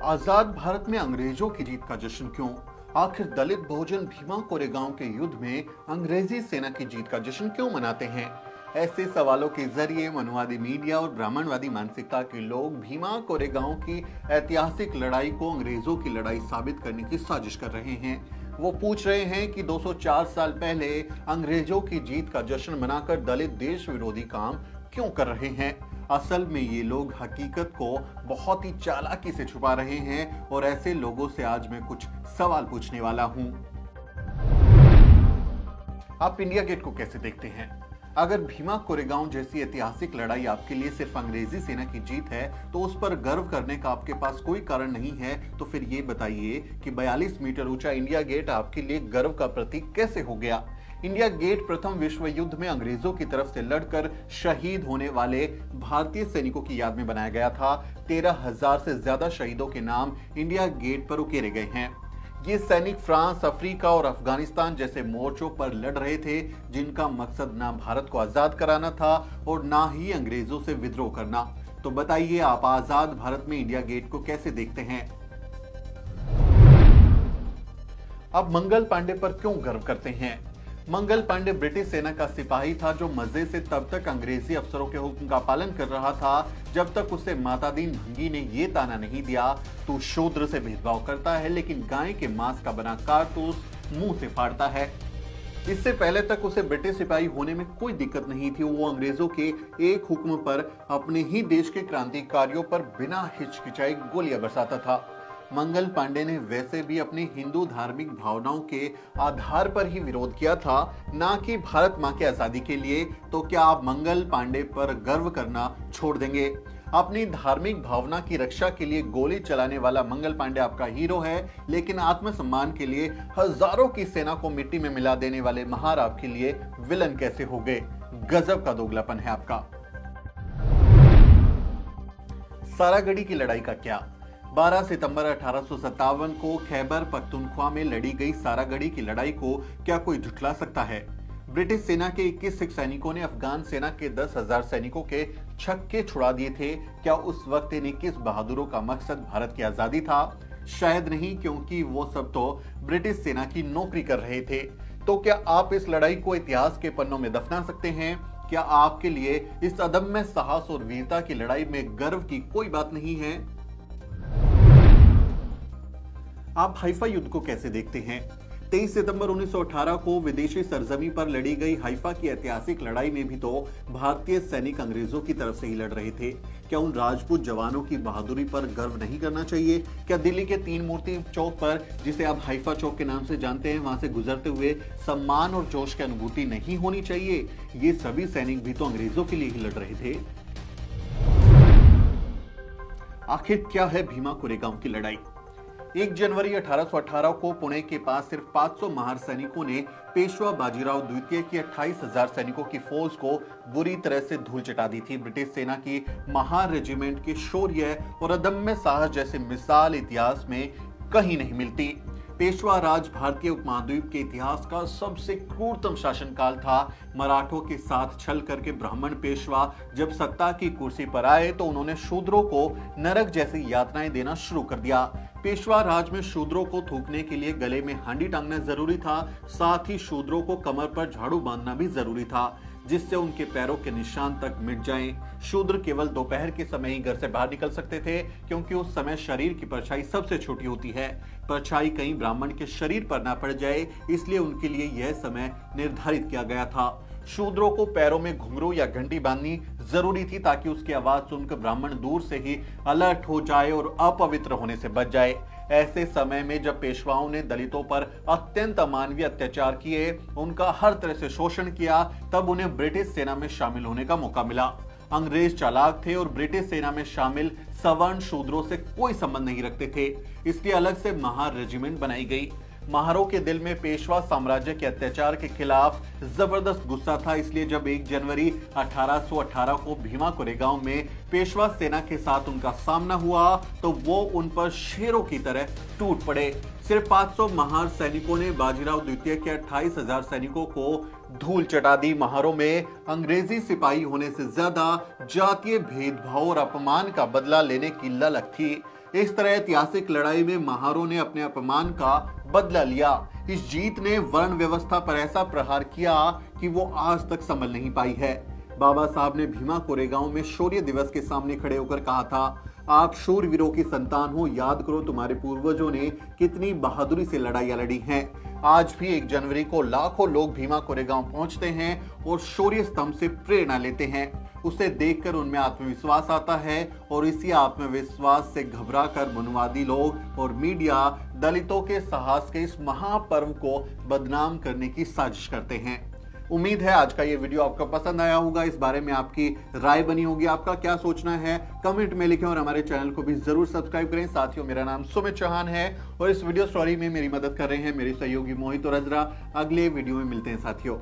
आजाद भारत में अंग्रेजों की जीत का जश्न क्यों? आखिर दलित बहुजन भीमा कोरेगांव के युद्ध में अंग्रेजी सेना की जीत का जश्न क्यों मनाते हैं? ऐसे सवालों के जरिए मनुवादी मीडिया और ब्राह्मणवादी मानसिकता के लोग भीमा कोरेगांव की ऐतिहासिक लड़ाई को अंग्रेजों की लड़ाई साबित करने की साजिश कर रहे हैं। वो पूछ रहे हैं कि 204 साल पहले अंग्रेजों की जीत का जश्न मनाकर दलित देश विरोधी काम क्यों कर रहे हैं। असल में ये लोग हकीकत को बहुत ही चालाकी से छुपा रहे हैं और ऐसे लोगों से आज मैं कुछ सवाल पूछने वाला हूं। आप इंडिया गेट को कैसे देखते हैं? अगर भीमा कोरेगांव जैसी ऐतिहासिक लड़ाई आपके लिए सिर्फ अंग्रेजी सेना की जीत है तो उस पर गर्व करने का आपके पास कोई कारण नहीं है, तो फिर ये बताइए कि 42 मीटर ऊंचा इंडिया गेट आपके लिए गर्व का प्रतीक कैसे हो गया? इंडिया गेट प्रथम विश्व युद्ध में अंग्रेजों की तरफ से लड़कर शहीद होने वाले भारतीय सैनिकों की याद में बनाया गया था। 13,000 से ज्यादा शहीदों के नाम इंडिया गेट पर उकेरे गए हैं। ये सैनिक फ्रांस, अफ्रीका और अफगानिस्तान जैसे मोर्चों पर लड़ रहे थे, जिनका मकसद ना भारत को आजाद कराना था और ना ही अंग्रेजों से विद्रोह करना। तो बताइए, आप आजाद भारत में इंडिया गेट को कैसे देखते हैं? आप मंगल पांडे पर क्यों गर्व करते हैं? मंगल पांडे ब्रिटिश सेना का सिपाही था जो मजे से तब तक अंग्रेजी अफसरों के हुक्म का पालन कर रहा था जब तक उसे माता दीन भंगी ने यह ताना नहीं दिया, तू शूद्र से भेदभाव करता है लेकिन गाय के मांस का बना कारतूस मुंह से फाड़ता है। इससे पहले तक उसे ब्रिटिश सिपाही होने में कोई दिक्कत नहीं थी। वो अंग्रेजों के एक हुक्म पर अपने ही देश के क्रांतिकारियों पर बिना हिचकिचाए गोलियां बरसाता था। मंगल पांडे ने वैसे भी अपनी हिंदू धार्मिक भावनाओं के आधार पर ही विरोध किया था, ना कि भारत मां की आजादी के लिए। तो क्या आप मंगल पांडे पर गर्व करना छोड़ देंगे? अपनी धार्मिक भावना की रक्षा के लिए गोली चलाने वाला मंगल पांडे आपका हीरो है, लेकिन आत्मसम्मान के लिए हजारों की सेना को मिट्टी में मिला देने वाले महार आपके लिए विलन कैसे हो गए? गजब का दोगलापन है आपका। सारागढ़ी की लड़ाई का क्या? 12 सितंबर 1857 को खैबर पख्तूनख्वा में लड़ी गई सारागढ़ी की लड़ाई को क्या कोई झुठला सकता है? ब्रिटिश सेना के 21 सिख सैनिकों ने अफगान सेना के 10,000 सैनिकों के छक्के छुड़ा दिए थे। क्या उस वक्त इन 21 बहादुरों का मकसद भारत की आजादी था? शायद नहीं, क्योंकि वो सब तो ब्रिटिश सेना की नौकरी कर रहे थे। तो क्या आप इस लड़ाई को इतिहास के पन्नों में दफना सकते हैं? क्या आपके लिए इस अदम्य साहस और वीरता की लड़ाई में गर्व की कोई बात नहीं है? आप हाइफा युद्ध को कैसे देखते हैं? 23 सितंबर 1918 को विदेशी सरजमी पर लड़ी गई हाइफा की ऐतिहासिक लड़ाई में भी तो भारतीय सैनिक अंग्रेजों की तरफ से ही लड़ रहे थे। क्या उन राजपूत जवानों की बहादुरी पर गर्व नहीं करना चाहिए? क्या दिल्ली के तीन मूर्ति चौक पर, जिसे आप हाइफा चौक के नाम से जानते हैं, वहां से गुजरते हुए सम्मान और जोश की अनुभूति नहीं होनी चाहिए? ये सभी सैनिक भी तो अंग्रेजों के लिए ही लड़ रहे थे। आखिर क्या है भीमा कोरेगांव की लड़ाई? 1 जनवरी 1818 को पुणे के पास सिर्फ 500 महार सैनिकों ने पेशवा बाजीराव द्वितीय की 28,000 सैनिकों की फौज को बुरी तरह से धूल चटा दी थी। ब्रिटिश सेना की महार रेजिमेंट के शौर्य और अदम्य साहस जैसे मिसाल इतिहास में कहीं नहीं मिलती। पेशवा राज भारतीय उपमहाद्वीप के इतिहास का सबसे क्रूरतम शासनकाल था। मराठों के साथ छल करके ब्राह्मण पेशवा जब सत्ता की कुर्सी पर आए तो उन्होंने शूद्रों को नरक जैसी यातनाएं देना शुरू कर दिया। पेशवा राज में शूद्रों को थूकने के लिए गले में हांडी टांगना जरूरी था, साथ ही शूद्रों को कमर पर झाड़ू बांधना भी जरूरी था, जिससे उनके पैरों के निशान तक मिट जाएं। शूद्र केवल दोपहर के समय ही घर से बाहर निकल सकते थे, क्योंकि उस समय शरीर की परछाई सबसे छोटी होती है। परछाई कहीं ब्राह्मण के शरीर पर ना पड़ जाए, इसलिए उनके लिए यह समय निर्धारित किया गया था। शूद्रों को पैरों में घुंघरू या घंटी बांधनी जरूरी थी, ताकि उसकी आवाज सुनकर ब्राह्मण दूर से ही अलर्ट हो जाए और अपवित्र होने से बच जाए। ऐसे समय में जब पेशवाओं ने दलितों पर अत्यंत अमानवीय अत्याचार किए, उनका हर तरह से शोषण किया, तब उन्हें ब्रिटिश सेना में शामिल होने का मौका मिला। अंग्रेज चालाक थे और ब्रिटिश सेना में शामिल सवर्ण शूद्रों से कोई संबंध नहीं रखते थे, इसलिए अलग से महार रेजिमेंट बनाई गई। महारों के दिल में पेशवा साम्राज्य के अत्याचार के खिलाफ जबरदस्त गुस्सा था, इसलिए जब 1 जनवरी 1818 को भीमा कोरेगांव में पेशवा सेना के साथ उनका सामना हुआ तो वो उन पर शेरों की तरह टूट पड़े। सिर्फ 500 महार सैनिकों ने बाजीराव द्वितीय के 28,000 सैनिकों को धूल चटा दी। महारों में अंग्रेजी सिपाही होने से ज्यादा जातीय भेदभाव और अपमान का बदला लेने की ललक थी। इस तरह ऐतिहासिक लड़ाई में महारों ने अपने अपमान का बदला लिया। इस जीत ने वर्ण व्यवस्था पर ऐसा प्रहार किया कि वो आज तक संभल नहीं पाई है। बाबा साहब ने भीमा कोरेगांव में शौर्य दिवस के सामने खड़े होकर कहा था, आप शूरवीरों की संतान हो, याद करो तुम्हारे पूर्वजों ने कितनी बहादुरी से लड़ाइयां लड़ी हैं। आज भी 1 जनवरी को लाखों लोग भीमा कोरेगांव पहुंचते हैं और शौर्य स्तंभ से प्रेरणा लेते हैं। उसे देखकर उनमें आत्मविश्वास आता है और इसी आत्मविश्वास से घबराकर मनुवादी लोग और मीडिया दलितों के साहस के इस महापर्व को बदनाम करने की साजिश करते हैं। उम्मीद है आज का ये वीडियो आपको पसंद आया होगा। इस बारे में आपकी राय बनी होगी। आपका क्या सोचना है कमेंट में लिखें और हमारे चैनल को भी जरूर सब्सक्राइब करें। साथियों, मेरा नाम सुमित चौहान है और इस वीडियो स्टोरी में मेरी मदद कर रहे हैं मेरे सहयोगी मोहित और अजरा। अगले वीडियो में मिलते हैं साथियों।